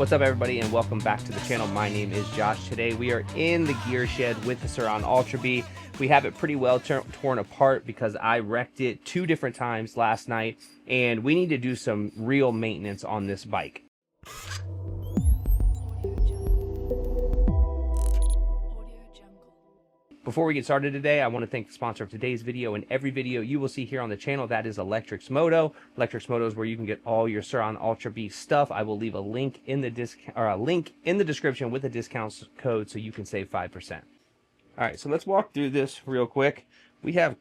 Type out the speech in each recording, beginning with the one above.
What's up, everybody, and welcome back to the channel. My name is Josh. Today we are in the gear shed with the Surron Ultra Bee. We have it pretty well torn apart because I wrecked it 2 different times last night, and we need to do some real maintenance on this bike. Before we get started today, I want to thank the sponsor of today's video and every video you will see here on the channel. That is E-Moto. E-Moto is where you can get all your Surron Ultra Bee stuff. I will leave a link in the description with a discount code so you can save 5%. All right, so let's walk through this real quick. We have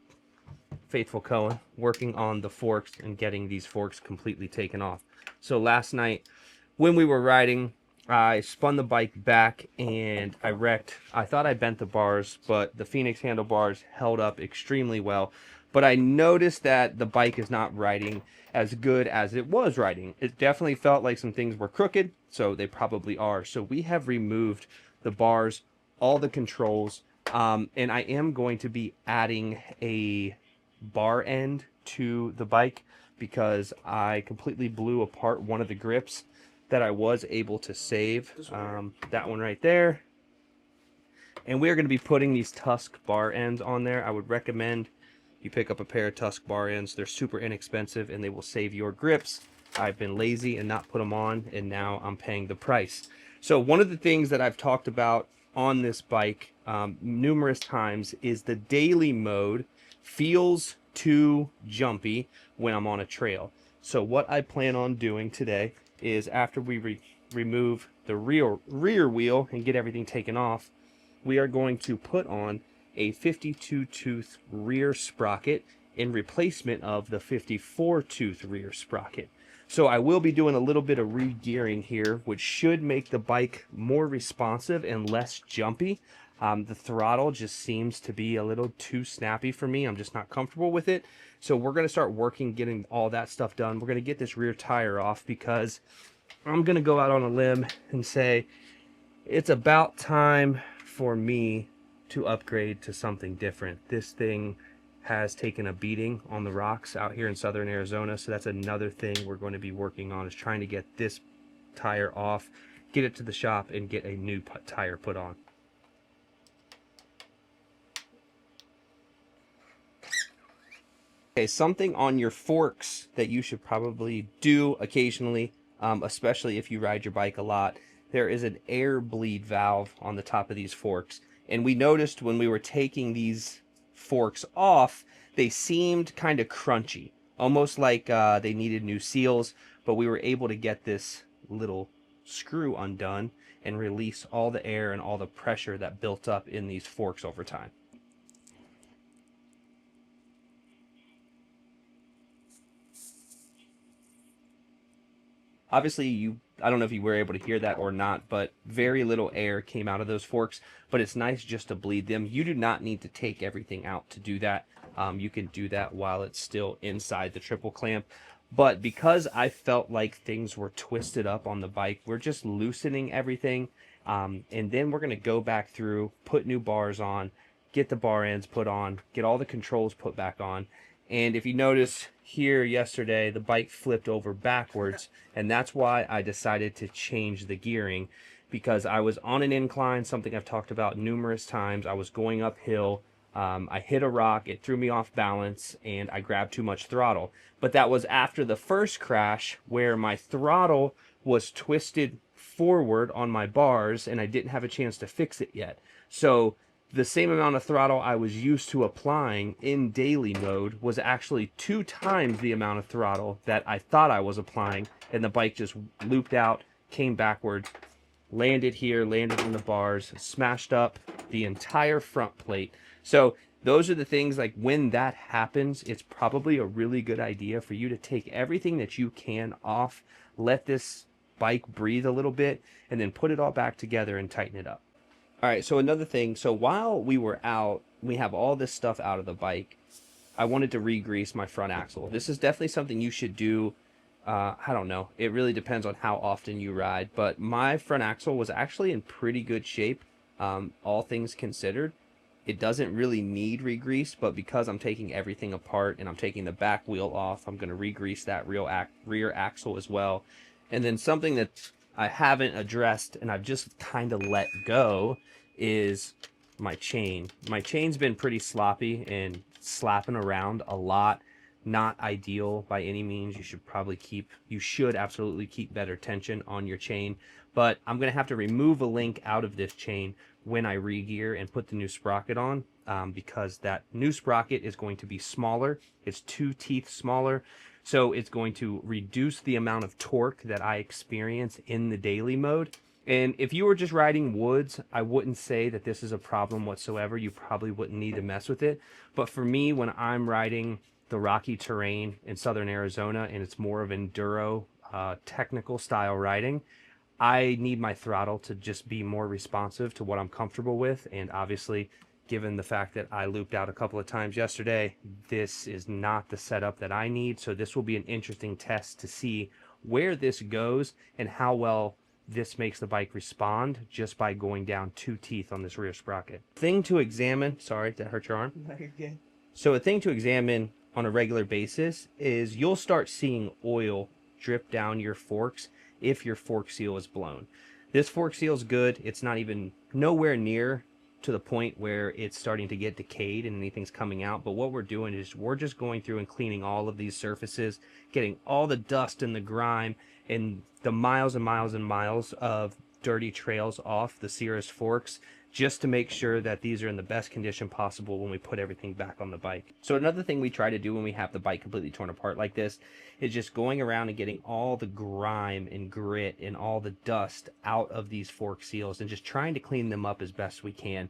Faithful Cohen working on the forks and getting these forks completely taken off. So last night when we were riding, I spun the bike back and I wrecked. I thought I bent the bars, but the Phoenix handlebars held up extremely well. But I noticed that the bike is not riding as good as it was riding. It definitely felt like some things were crooked, so they probably are. So we have removed the bars, all the controls, and I am going to be adding a bar end to the bike because I completely blew apart one of the grips that I was able to save, that one right there. And we're going to be putting these Tusk bar ends on there. I would recommend you pick up a pair of Tusk bar ends. They're super inexpensive and they will save your grips. I've been lazy and not put them on, and now I'm paying the price. So one of the things that I've talked about on this bike numerous times is the daily mode feels too jumpy when I'm on a trail. So what I plan on doing today is, after we remove the rear wheel and get everything taken off, we are going to put on a 52 tooth rear sprocket in replacement of the 54 tooth rear sprocket. So I will be doing a little bit of re-gearing here, which should make the bike more responsive and less jumpy. The throttle just seems to be a little too snappy for me. I'm just not comfortable with it. So we're going to start working, getting all that stuff done. We're going to get this rear tire off because I'm going to go out on a limb and say it's about time for me to upgrade to something different. This thing has taken a beating on the rocks out here in southern Arizona. So that's another thing we're going to be working on, is trying to get this tire off, get it to the shop, and get a new tire put on. Okay, something on your forks that you should probably do occasionally, especially if you ride your bike a lot. There is an air bleed valve on the top of these forks. And we noticed when we were taking these forks off, they seemed kind of crunchy, almost like they needed new seals. But we were able to get this little screw undone and release all the air and all the pressure that built up in these forks over time. Obviously, I don't know if you were able to hear that or not, but very little air came out of those forks. But it's nice just to bleed them. You do not need to take everything out to do that. You can do that while it's still inside the triple clamp. But because I felt like things were twisted up on the bike, we're just loosening everything. And then we're going to go back through, put new bars on, get the bar ends put on, get all the controls put back on. And if you notice here yesterday, the bike flipped over backwards, and that's why I decided to change the gearing, because I was on an incline, something I've talked about numerous times. I was going uphill. I hit a rock, it threw me off balance, and I grabbed too much throttle. But that was after the first crash where my throttle was twisted forward on my bars and I didn't have a chance to fix it yet. So the same amount of throttle I was used to applying in daily mode was actually 2 times the amount of throttle that I thought I was applying, and the bike just looped out, came backwards, landed here, landed in the bars, smashed up the entire front plate. So those are the things, like, when that happens, it's probably a really good idea for you to take everything that you can off, let this bike breathe a little bit, and then put it all back together and tighten it up. All right, so another thing, so while we were out, we have all this stuff out of the bike. I wanted to re-grease my front axle. This is definitely something you should do. I don't know. It really depends on how often you ride, but my front axle was actually in pretty good shape, all things considered. It doesn't really need re-grease, but because I'm taking everything apart and I'm taking the back wheel off, I'm going to re-grease that rear axle as well. And then something that's I haven't addressed and I've just kind of let go is my chain. My chain's been pretty sloppy and slapping around a lot. Not ideal by any means. You should absolutely keep better tension on your chain. But I'm going to have to remove a link out of this chain when I re-gear and put the new sprocket on, because that new sprocket is going to be smaller. It's 2 teeth smaller. So it's going to reduce the amount of torque that I experience in the daily mode. And if you were just riding woods, I wouldn't say that this is a problem whatsoever. You probably wouldn't need to mess with it. But for me, when I'm riding the rocky terrain in southern Arizona and it's more of enduro, technical style riding, I need my throttle to just be more responsive to what I'm comfortable with. And obviously, given the fact that I looped out a couple of times yesterday, this is not the setup that I need. So this will be an interesting test to see where this goes and how well this makes the bike respond just by going down 2 teeth on this rear sprocket. Thing to examine, sorry, did that hurt your arm? No, you're good. So a thing to examine on a regular basis is you'll start seeing oil drip down your forks if your fork seal is blown. This fork seal is good. It's not even nowhere near to the point where it's starting to get decayed and anything's coming out. But what we're doing is we're just going through and cleaning all of these surfaces, getting all the dust and the grime and the miles and miles and miles of dirty trails off the Cirrus forks, just to make sure that these are in the best condition possible when we put everything back on the bike. So another thing we try to do when we have the bike completely torn apart like this is just going around and getting all the grime and grit and all the dust out of these fork seals and just trying to clean them up as best we can.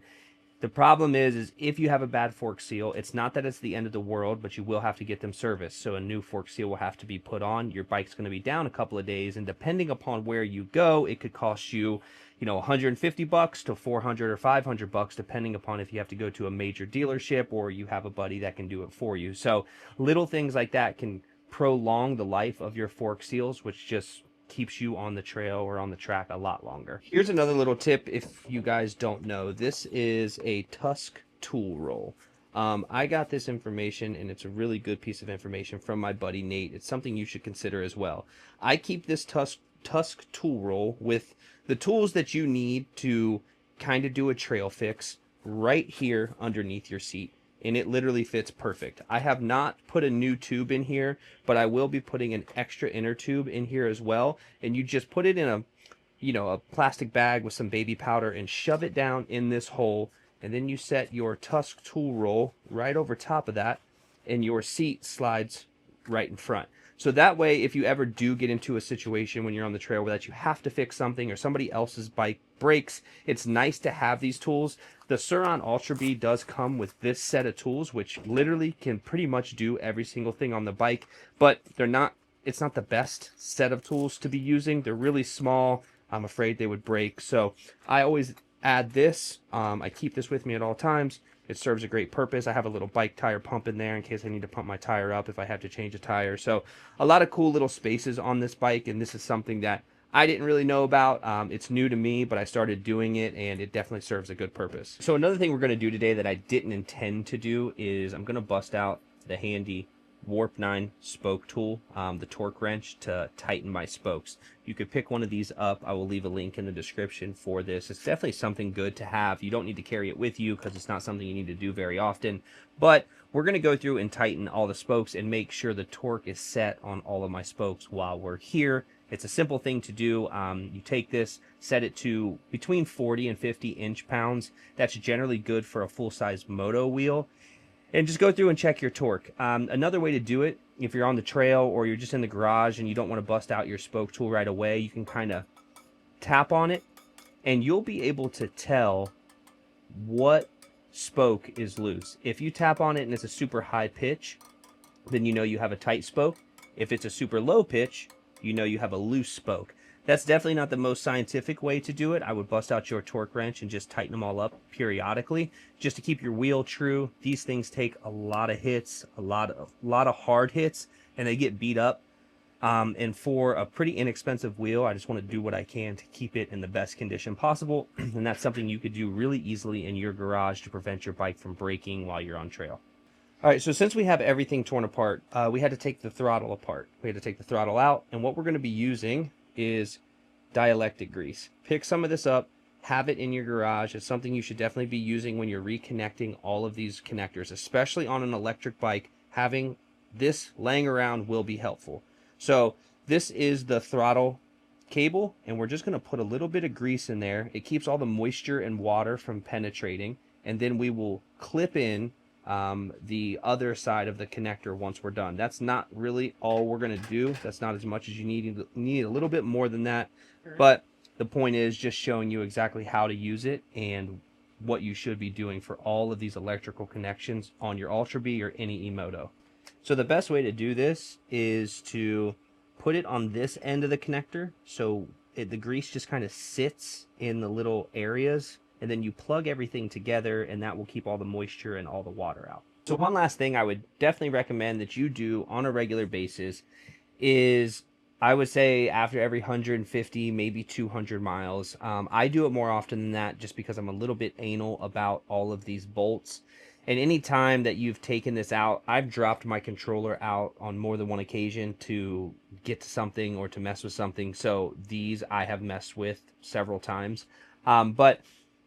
The problem is if you have a bad fork seal, it's not that it's the end of the world, but you will have to get them serviced. So a new fork seal will have to be put on. Your bike's going to be down a couple of days, and depending upon where you go, it could cost you, $150 to $400 or $500, depending upon if you have to go to a major dealership or you have a buddy that can do it for you. So little things like that can prolong the life of your fork seals, which just keeps you on the trail or on the track a lot longer. Here's another little tip if you guys don't know. This is a Tusk tool roll. I got this information, and it's a really good piece of information from my buddy Nate. It's something you should consider as well. I keep this Tusk tool roll with the tools that you need to kind of do a trail fix right here underneath your seat. And it literally fits perfect. I have not put a new tube in here, but I will be putting an extra inner tube in here as well. And you just put it in a plastic bag with some baby powder and shove it down in this hole. And then you set your Tusk tool roll right over top of that, and your seat slides right in front. So that way, if you ever do get into a situation when you're on the trail where that you have to fix something or somebody else's bike breaks, it's nice to have these tools. The Surron Ultra Bee does come with this set of tools, which literally can pretty much do every single thing on the bike, but it's not the best set of tools to be using. They're really small. I'm afraid they would break. So I always add this. I keep this with me at all times. It serves a great purpose. I have a little bike tire pump in there in case I need to pump my tire up if I have to change a tire. So a lot of cool little spaces on this bike, and this is something that I didn't really know about. It's new to me, but I started doing it, and it definitely serves a good purpose. So another thing we're going to do today that I didn't intend to do is I'm going to bust out the handy Warp 9 spoke tool, the torque wrench, to tighten my spokes. You could pick one of these up. I will leave a link in the description for this. It's definitely something good to have. You don't need to carry it with you because it's not something you need to do very often, but we're going to go through and tighten all the spokes and make sure the torque is set on all of my spokes while we're here. It's a simple thing to do. You take this, set it to between 40 and 50 inch-pounds. That's generally good for a full-size moto wheel. And just go through and check your torque. Another way to do it, if you're on the trail or you're just in the garage and you don't want to bust out your spoke tool right away, you can kind of tap on it and you'll be able to tell what spoke is loose. If you tap on it and it's a super high pitch, then you know you have a tight spoke. If it's a super low pitch, you know you have a loose spoke. That's definitely not the most scientific way to do it. I would bust out your torque wrench and just tighten them all up periodically just to keep your wheel true. These things take a lot of hits, a lot of hard hits, and they get beat up. And for a pretty inexpensive wheel, I just want to do what I can to keep it in the best condition possible. And that's something you could do really easily in your garage to prevent your bike from breaking while you're on trail. All right, so since we have everything torn apart, we had to take the throttle apart. We had to take the throttle out, and what we're going to be using is dielectric grease. Pick some of this up, have it in your garage. It's something you should definitely be using when you're reconnecting all of these connectors, especially on an electric bike. Having this laying around will be helpful. So this is the throttle cable, and we're just going to put a little bit of grease in there. It keeps all the moisture and water from penetrating, and then we will clip in the other side of the connector once we're done. That's not really all we're going to do. That's not as much as you need. You need a little bit more than that, but the point is just showing you exactly how to use it and what you should be doing for all of these electrical connections on your Ultra Bee or any E-Moto. So the best way to do this is to put it on this end of the connector, so the grease just kind of sits in the little areas, and then you plug everything together, and that will keep all the moisture and all the water out. So one last thing I would definitely recommend that you do on a regular basis is, I would say after every 150, maybe 200 miles. I do it more often than that just because I'm a little bit anal about all of these bolts. And any time that you've taken this out, I've dropped my controller out on more than one occasion to get to something or to mess with something. So these I have messed with several times. But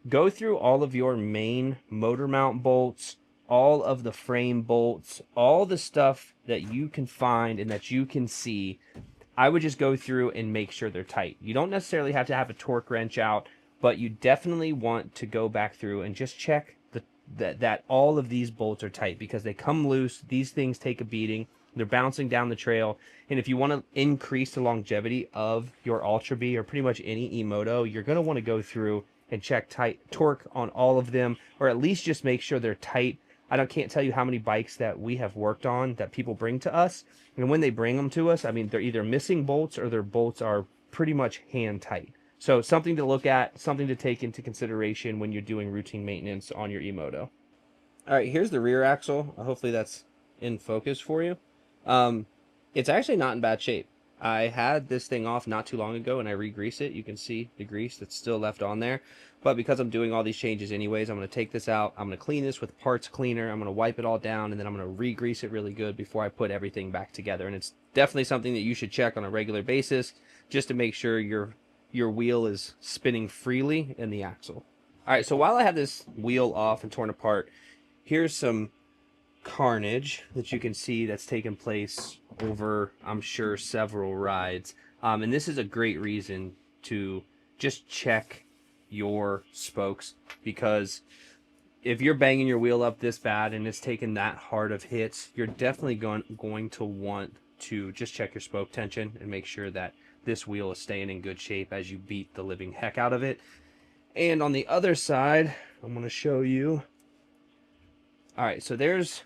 go through all of your main motor mount bolts, all of the frame bolts, all the stuff that you can find and that you can see. I would just go through and make sure they're tight. You don't necessarily have to have a torque wrench out, but you definitely want to go back through and just check that all of these bolts are tight, because they come loose. These things take a beating. They're bouncing down the trail. And if you want to increase the longevity of your Ultra Bee or pretty much any E-Moto, you're going to want to go through and check tight torque on all of them, or at least just make sure they're tight. Can't tell you how many bikes that we have worked on that people bring to us, and when they bring them to us, I mean, they're either missing bolts or their bolts are pretty much hand tight. So something to look at, something to take into consideration when you're doing routine maintenance on your E-Moto. All right, here's the rear axle. Hopefully that's in focus for you. It's actually not in bad shape. I had this thing off not too long ago and I re-greased it. You can see the grease that's still left on there. But because I'm doing all these changes anyways, I'm going to take this out. I'm going to clean this with parts cleaner. I'm going to wipe it all down, and then I'm going to re-grease it really good before I put everything back together. And it's definitely something that you should check on a regular basis just to make sure your wheel is spinning freely in the axle. All right, so while I have this wheel off and torn apart, here's some carnage that you can see that's taken place over, I'm sure, several rides. And this is a great reason to just check your spokes, because if you're banging your wheel up this bad and it's taken that hard of hits, you're definitely going to want to just check your spoke tension and make sure that this wheel is staying in good shape as you beat the living heck out of it. And on the other side, I'm going to show you. All right, so there's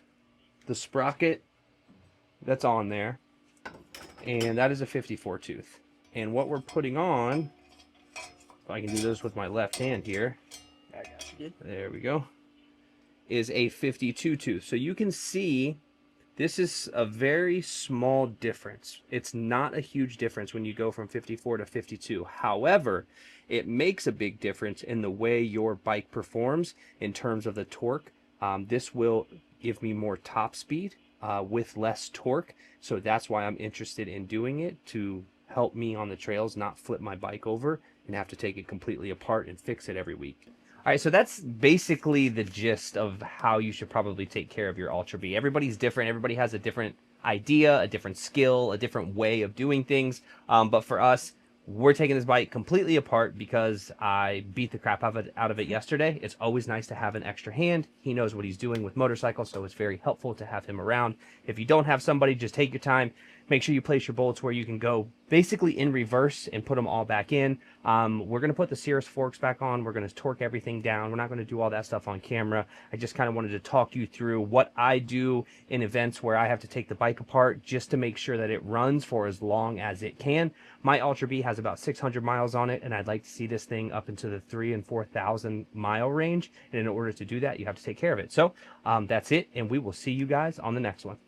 the sprocket that's on there, and that is a 54 tooth. And what we're putting on, if I can do this with my left hand here, I got you. There we go, is a 52 tooth. So you can see this is a very small difference. It's not a huge difference when you go from 54 to 52. However, it makes a big difference in the way your bike performs in terms of the torque. This will give me more top speed with less torque. So that's why I'm interested in doing it, to help me on the trails not flip my bike over and have to take it completely apart and fix it every week. All right, so that's basically the gist of how you should probably take care of your Ultra Bee. Everybody's different. Everybody has a different idea, a different skill, a different way of doing things. But for us, we're taking this bike completely apart because I beat the crap out of it yesterday. It's always nice to have an extra hand. He knows what he's doing with motorcycles, so it's very helpful to have him around. If you don't have somebody, just take your time. Make sure you place your bolts where you can go basically in reverse and put them all back in. We're going to put the Cirrus forks back on. We're going to torque everything down. We're not going to do all that stuff on camera. I just kind of wanted to talk you through what I do in events where I have to take the bike apart just to make sure that it runs for as long as it can. My Ultra Bee has about 600 miles on it, and I'd like to see this thing up into the 3,000 and 4,000 mile range. And in order to do that, you have to take care of it. So that's it, and we will see you guys on the next one.